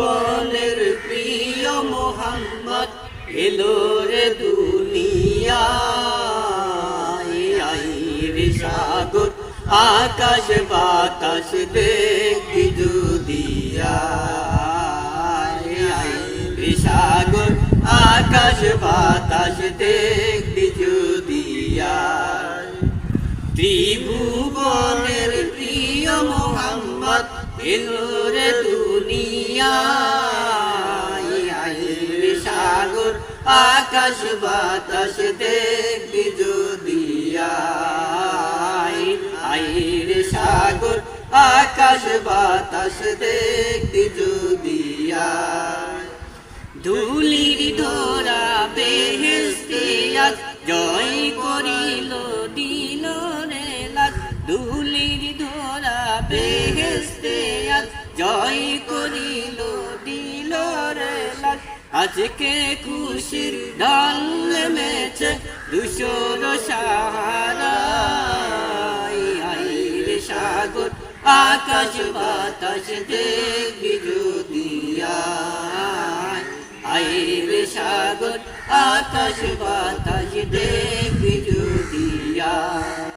ত্রিভুবনের প্রিয় মোহাম্মদ এলো রে দুনিয়ায়। আইরে সাগর আকাশ বাতাস দেখবি যদি আইরে সাগর আকাশ বাতাস দেখবি যদি ত্রিভুবনের প্রিয় মোহাম্মদ এলো রে দুনিয়ায়। আইরে সাগর আকাশ বাতাস দেখবি যদি আইরে সাগর আকাশ বাতাস দেখবি যদি ধুলির ধরা বেহেশতে আজ জয় করিল দিল রে লাজ। ধুলির ধরা বেহেশতে আজ জয় করিল দিল রে লাজ। আজকে খুশির ঢল নেমেছে ধূসর সাহারায়। আইরে সাগর আকাশ বাতাস দেখবি যদি আইরে সাগর আকাশ বাতাস দেখবি যদি